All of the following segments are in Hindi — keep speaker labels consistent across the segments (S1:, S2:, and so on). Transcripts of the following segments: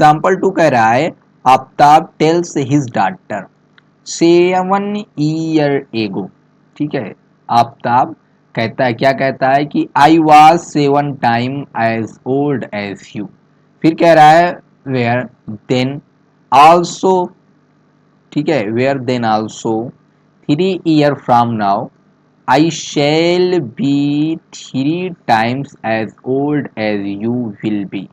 S1: एग्जाम्पल 2 कह रहा है Aftab tells his daughter 7 year ago. ठीक है, आफ्ताब कहता है, क्या कहता है कि I was 7 time as old as you. फिर कह रहा है वेयर देन आल्सो, ठीक है, where then also 3 year from now I shall be 3 times as old as you will be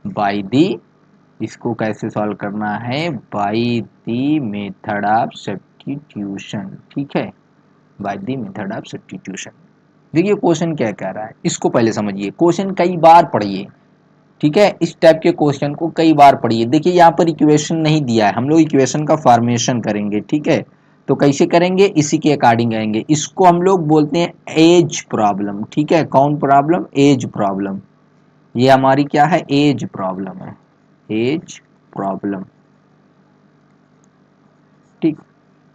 S1: by the. इसको कैसे सॉल्व करना है? By the method of substitution. ठीक है, by the method of substitution. देखिए क्वेश्चन क्या कह रहा है, इसको पहले समझिए। क्वेश्चन कई बार पढ़िए, ठीक है, इस टाइप के क्वेश्चन को कई बार पढ़िए। देखिए यहाँ पर इक्वेशन नहीं दिया है, हम लोग इक्वेशन का फॉर्मेशन करेंगे। ठीक है, तो कैसे करेंगे, इसी के अकॉर्डिंग आएंगे। इसको हम लोग बोलते हैं एज प्रॉब्लम। ठीक है, कौन प्रॉब्लम? As problem. ये हमारी क्या है? एज प्रॉब्लम है, एज प्रॉब्लम। ठीक,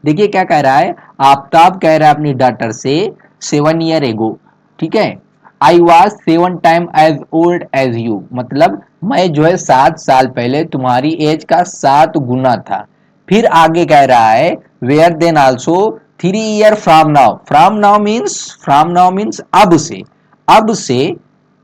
S1: देखिए क्या कह रहा है, आफ्ताब कह रहा है अपनी डॉटर से 7 ईयर एगो, ठीक है, I was 7 time as old as you, मतलब मैं जो है 7 साल पहले तुम्हारी एज का 7 गुना था। फिर आगे कह रहा है where then also 3 year from now. From now means अब से, अब से,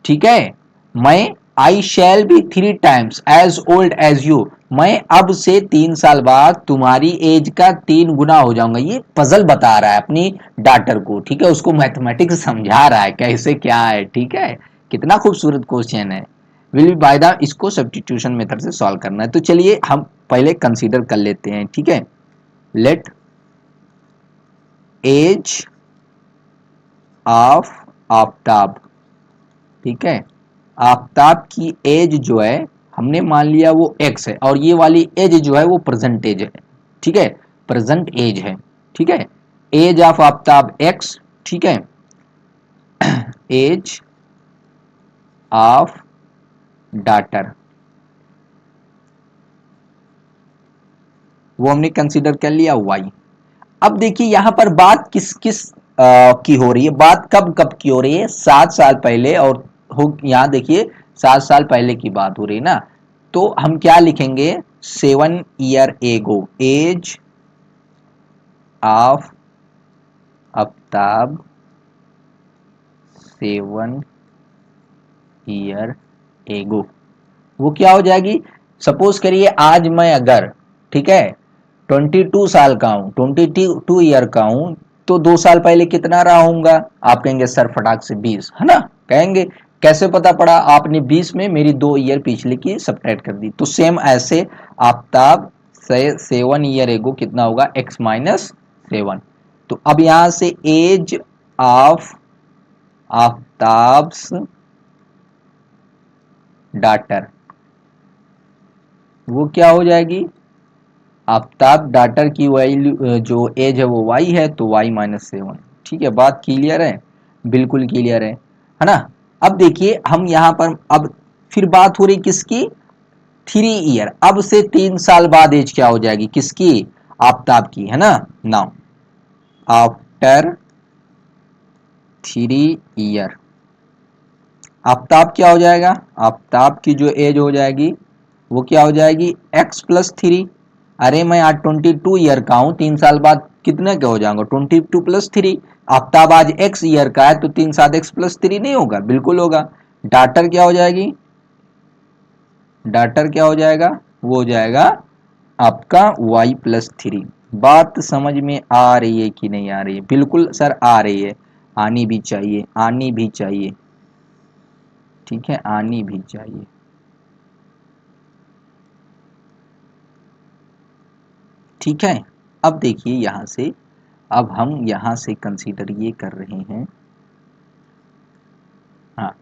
S1: ठीक है, मैं I shall be 3 times as old as you, मैं अब से 3 साल बाद तुम्हारी एज का 3 गुना हो जाऊंगा। ये पजल बता रहा है अपनी डॉटर को, ठीक है, उसको मैथमेटिक्स समझा रहा है कैसे क्या है। ठीक है, कितना खूबसूरत क्वेश्चन है। विल बी बाय द, इसको सब्स्टिट्यूशन मेथड से सॉल्व करना है। तो चलिए हम पहले कंसीडर कर लेते हैं। ठीक है, लेट एज ऑफ आफ्ताब, ठीक है, आफ्ताब की एज जो है हमने मान लिया वो x है, और ये वाली एज जो है वो प्रेजेंट एज है। ठीक है, प्रेजेंट एज है। ठीक है, एज ऑफ आफ्ताब x, ठीक है, एज ऑफ डॉटर वो हमने कंसीडर कर लिया y। अब देखिए यहां पर बात किस किस की हो रही है, बात कब कब की हो रही है? 7 साल पहले, और हो यहां देखिए 7 साल पहले की बात हो रही है ना। तो हम क्या लिखेंगे? 7 ईयर एगो, एज ऑफ आफ्ताब 7 ईयर एगो। वो क्या हो जाएगी? सपोज करिए आज मैं अगर, ठीक है, 22 साल का हूं, 22 ईयर का हूं, तो 2 साल पहले कितना रहा होऊंगा? आप कहेंगे सर फटाक से 20, है ना? कहेंगे कैसे पता पड़ा? आपने 20 में मेरी 2 ईयर पिछले की सब्ट्रैक्ट कर दी। तो सेम ऐसे आफ्ताब से 7 ईयर एगो कितना होगा? x-7। तो अब यहां से एज ऑफ आफ्ताब्स डॉटर वो क्या हो जाएगी? आफ्ताब डॉटर की वैल्यू जो एज है वो y है, तो y-7। ठीक है, बात क्लियर है? बिल्कुल क्लियर है ना? अब देखिए हम यहां पर अब फिर बात हो रही किसकी? 3 ईयर। अब से 3 साल बाद एज क्या हो जाएगी? किसकी? आफ्ताब की, है ना? नाउ आफ्टर 3 ईयर आफ्ताब क्या हो जाएगा? आफ्ताब की जो एज हो जाएगी वो क्या हो जाएगी? x+3। अरे मैं आज 22 ईयर का हूं, 3 साल बाद कितने का हो जाऊंगा? 22+3। आफ्ताब आज x ईयर का है, तो 3 7 x+3 नहीं होगा? बिल्कुल होगा। डॉटर क्या हो जाएगी? डॉटर क्या हो जाएगा? वो हो जाएगा आपका y+3। बात समझ में आ रही है कि नहीं आ रही है? बिल्कुल सर आ रही है, आनी भी चाहिए, आनी भी चाहिए। ठीक है, आनी भी चाहिए। ठीक है, अब देखिए यहां से, अब हम यहां से कंसीडर ये कर रहे हैं, हाँ,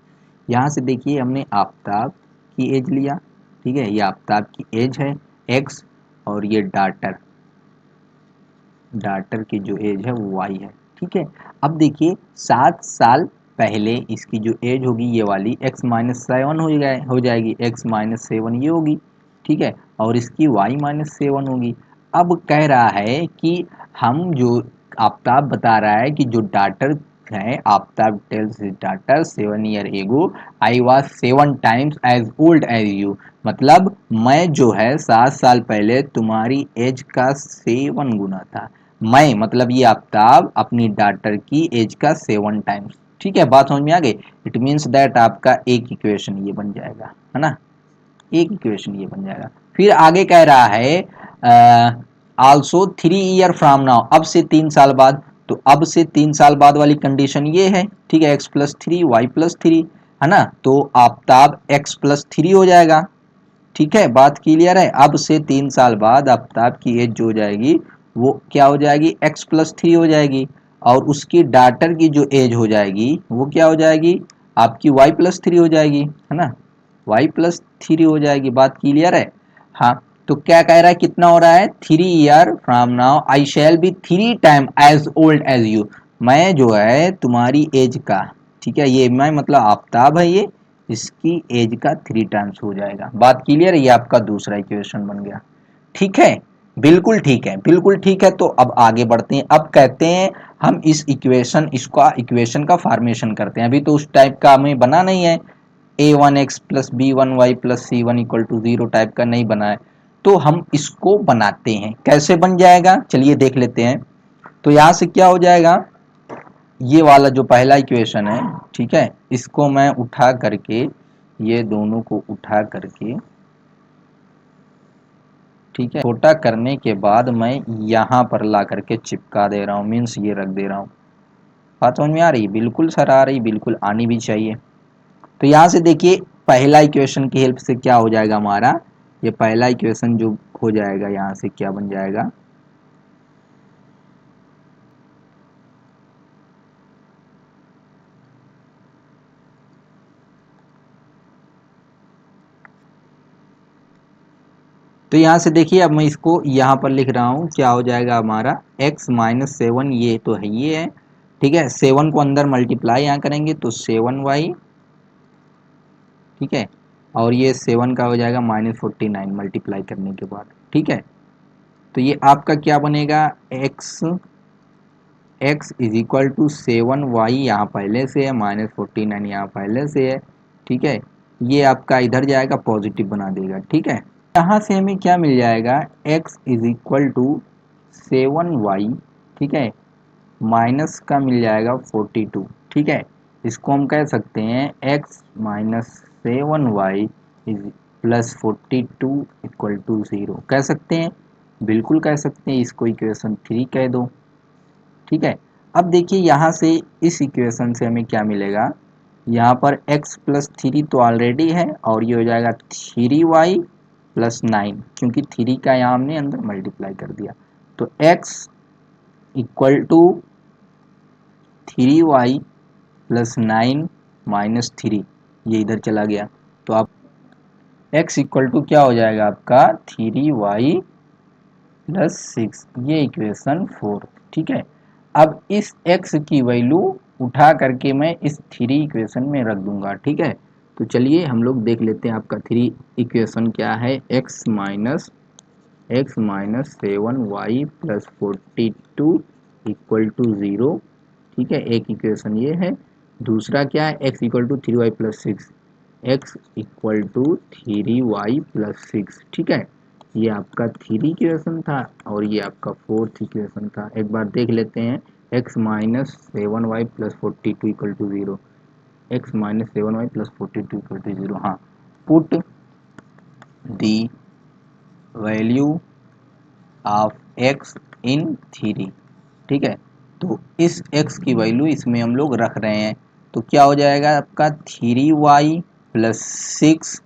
S1: यहां से देखिए हमने आफ्ताब की एज लिया, ठीक है, ये आफ्ताब की एज है x, और ये डाटर, डाटर की जो एज है वो y है। ठीक है, अब देखिए 7 साल पहले इसकी जो एज होगी ये वाली x-7 हो जाएगी, x-7 ये होगी। ठीक है, और इसकी y-7 होगी। अब कह रहा है कि हम जो आफ्ताब बता रहा है कि जो डाटर है, Aftab tells his daughter 7 year ago I was 7 times as old as you, मतलब मैं जो है 7 साल पहले तुम्हारी एज का 7 गुना था। मैं मतलब ये आफ्ताब अपनी डॉटर की एज का 7 टाइम्स। ठीक है, बात समझ में आ गई। इट मीन्स दैट आपका एक इक्वेशन ये बन जाएगा, है ना, एक इक्वेशन ये बन जाएगा। फिर आगे कह रहा है आल्सो 3 ईयर फ्रॉम नाउ, अब से 3 साल बाद। तो अब से 3 साल बाद वाली कंडीशन ये है, ठीक है, x+3 y+3, है ना। तो आफ्ताब x+3 हो जाएगा। ठीक है, बात क्लियर है। अब से 3 साल बाद आफ्ताब की एज जो हो जाएगी वो क्या हो जाएगी, x+3 हो जाएगी। और उसकी डाटर की जो एज हो जाएगी वो क्या हो जाएगी, आपकी y+3 हो जाएगी, है ना, y+3 हो जाएगी। बात क्लियर है। हाँ, तो क्या कह रहा है, कितना हो रहा है, 3 year from now I shall be 3 time as old as you. मैं जो है तुम्हारी एज का, ठीक है, ये मैं मतलब आफ्ताब है, ये इसकी एज का 3 टाइम्स हो जाएगा। बात क्लियर है, ये आपका दूसरा इक्वेशन बन गया। ठीक है, बिल्कुल ठीक है, बिल्कुल ठीक है। तो अब आगे बढ़ते हैं। अब कहते हैं हम इस इक्वेशन, इसका इक्वेशन का फॉर्मेशन करते हैं। अभी तो उस टाइप का हमें बना नहीं है, a1x+b1y+c1 = 0 टाइप का नहीं बना है। तो हम इसको बनाते हैं, कैसे बन जाएगा चलिए देख लेते हैं। तो यहां से क्या हो जाएगा, ये वाला जो पहला इक्वेशन है, ठीक है, इसको मैं उठा करके, ये दोनों को उठा करके, ठीक है, छोटा करने के बाद मैं यहाँ पर ला करके चिपका दे रहा हूँ, मीन्स ये रख दे रहा हूँ। बात समझ में आ रही, बिल्कुल सर आ रही, बिल्कुल आनी भी चाहिए। तो यहाँ से देखिए पहला इक्वेशन की हेल्प से क्या हो जाएगा हमारा, ये पहला इक्वेशन जो हो जाएगा यहाँ से क्या बन जाएगा, तो यहाँ से देखिए अब मैं इसको यहाँ पर लिख रहा हूँ, क्या हो जाएगा हमारा x-7, ये तो है, ये है, ठीक है। 7 को अंदर मल्टीप्लाई यहाँ करेंगे तो 7y, ठीक है, और ये 7 का हो जाएगा -49 मल्टीप्लाई करने के बाद, ठीक है। तो ये आपका क्या बनेगा, x=7y, यहाँ पहले से है, -49 यहाँ पहले से है, ठीक है। ये आपका इधर जाएगा, पॉजिटिव बना देगा, ठीक है। यहाँ से हमें क्या मिल जाएगा, x=7y, ठीक है, माइनस का मिल जाएगा 42, ठीक है। इसको हम कह सकते हैं x-7y +42 = 0 कह सकते हैं, बिल्कुल कह सकते हैं। इसको इक्वेशन 3 कह दो, ठीक है। अब देखिए यहाँ से इस इक्वेशन से हमें क्या मिलेगा, यहाँ पर x+3 तो ऑलरेडी है, और ये हो जाएगा 3y+9, क्योंकि 3 का यहाँ हमने अंदर मल्टीप्लाई कर दिया। तो x=3y+9 - 3, ये इधर चला गया। तो आप x क्या हो जाएगा आपका 3y+6, ये इक्वेशन 4, ठीक है। अब इस x की वैल्यू उठा करके मैं इस 3 इक्वेशन में रख दूंगा, ठीक है। तो चलिए हम लोग देख लेते हैं आपका 3 इक्वेशन क्या है, x-7y+42 = 0, ठीक है, एक इक्वेशन ये है। दूसरा क्या है, x=3y+6, x=3y+6, ठीक है। ये आपका 3 इक्वेशन था, और ये आपका 4th इक्वेशन था। एक बार देख लेते हैं, x-7y+42 = 0, x-7y+42 = 0, हाँ। Put the value of x इन 3, ठीक है। तो इस x की वैल्यू इसमें हम लोग रख रहे हैं, तो क्या हो जाएगा आपका 3y+6,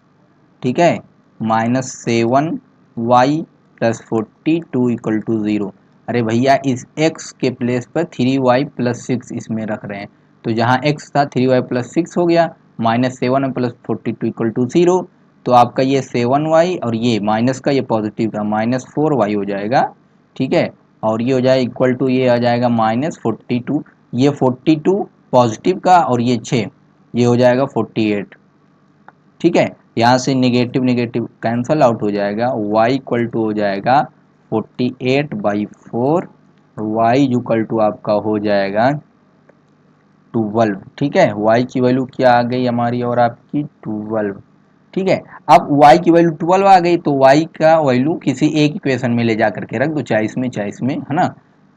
S1: ठीक है, -7y+42 = 0। अरे भैया इस x के प्लेस पर 3y+6 इसमें रख रहे हैं, तो जहाँ x था 3y+6 हो गया, -7 + 42 = 0। तो आपका ये 7y और ये माइनस का, ये पॉजिटिव का, -4y हो जाएगा, ठीक है। और ये हो जाएगा इक्वल टू, ये आ जाएगा -42, ये 42 पॉजिटिव का, और ये 6, ये हो जाएगा 48, ठीक है। यहाँ से नेगेटिव नेगेटिव कैंसल आउट हो जाएगा, y = हो जाएगा 48/4, y आपका हो जाएगा 12, ठीक है। y की वैल्यू क्या आ गई हमारी और आपकी 12, ठीक है। अब y की वैल्यू 12 आ गई, तो y का वैल्यू किसी एक इक्वेशन में ले जा करके रख दो, चाहे इसमें, है ना।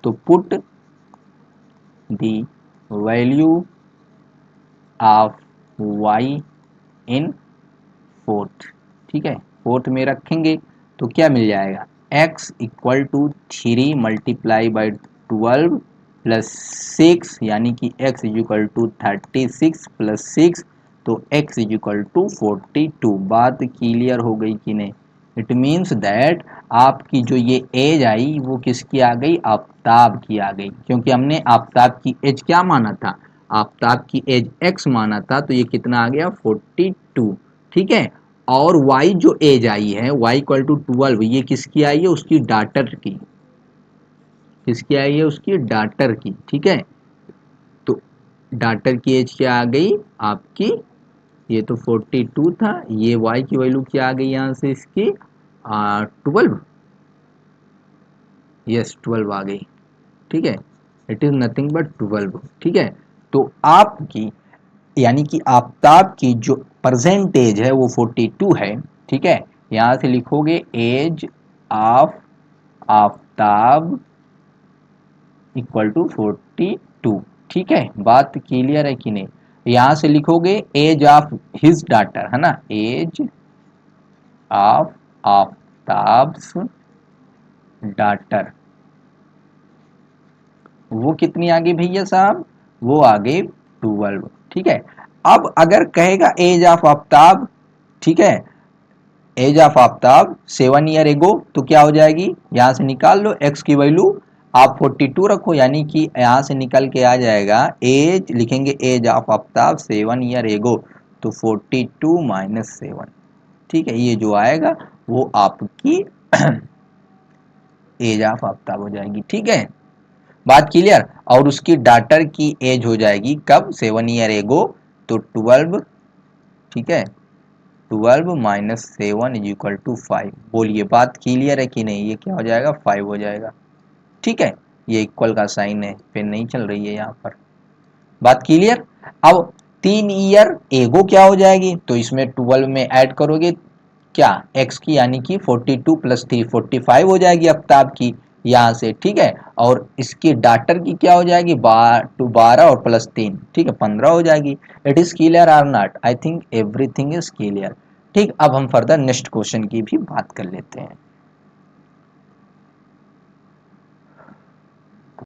S1: तो put the value of y in fourth, ठीक है, फोर्थ में रखेंगे तो क्या मिल जाएगा, x equal to 3 multiply by 12 plus 6, यानी कि x इक्वल टू 36 प्लस 6, तो x इक्वल टू 42। बात क्लियर हो गई कि नहीं। इट मीन्स दैट आपकी जो ये एज आई वो किसकी आ गई, आफ्ताब की आ गई, क्योंकि हमने आफ्ताब की एज क्या माना था, आफ्ताब की एज x माना था, तो ये कितना आ गया 42, ठीक है। और y जो एज आई है y इक्वल टू 12, ये किसकी आई है, उसकी डाटर की, किसकी आई है, उसकी डाटर की, ठीक है। तो डाटर की एज क्या आ गई आपकी, ये तो 42 था, ये y की वैल्यू क्या आ गई यहाँ से इसकी 12, यस 12 आ गई, ठीक है। इट इज नथिंग बट 12, ठीक है। तो आपकी यानी कि आफ्ताब की जो परसेंटेज है वो 42 है, ठीक है। यहाँ से लिखोगे age of Aftab equal to 42, ठीक है। बात क्लियर है कि नहीं। यहाँ से लिखोगे एज ऑफ हिज डाटर, है ना, एज ऑफ आफ्ताब्स डाटर, वो कितनी आ गई भैया साहब, वो आ गई 12, ठीक है। अब अगर कहेगा एज ऑफ आफ्ताब, ठीक है, एज ऑफ आफ्ताब 7 ईयर एगो, तो क्या हो जाएगी, यहाँ से निकाल लो x की वैल्यू, आप 42 रखो, यानी कि यहाँ से निकल के आ जाएगा एज, लिखेंगे एज ऑफ आफ्ताब 7 ईयर एगो, तो 42 माइनस 7, ठीक है, ये जो आएगा वो आपकी एज ऑफ आफ्ताब हो जाएगी, ठीक है। बात क्लियर। और उसकी डाटर की एज हो जाएगी कब, 7 ईयर एगो, तो 12, ठीक है, 12 माइनस 7 इज इक्वल टू 5। बोलिए बात क्लियर है कि नहीं, ये क्या हो जाएगा 5 हो जाएगा, ठीक है। ये इक्वल का साइन है, पेन नहीं चल रही है यहाँ पर, बात क्लियर। अब 3 ईयर एगो क्या हो जाएगी, तो इसमें 12 में ऐड करोगे क्या x की, यानी कि 42 प्लस 3 45 हो जाएगी आफ्ताब की यहाँ से, ठीक है। और इसकी डाटर की क्या हो जाएगी, 12 और प्लस 3, ठीक है, 15 हो जाएगी। It is clear or not, I think everything is clear, ठीक। अब हम फर्दर नेक्स्ट क्वेश्चन की भी बात कर लेते हैं।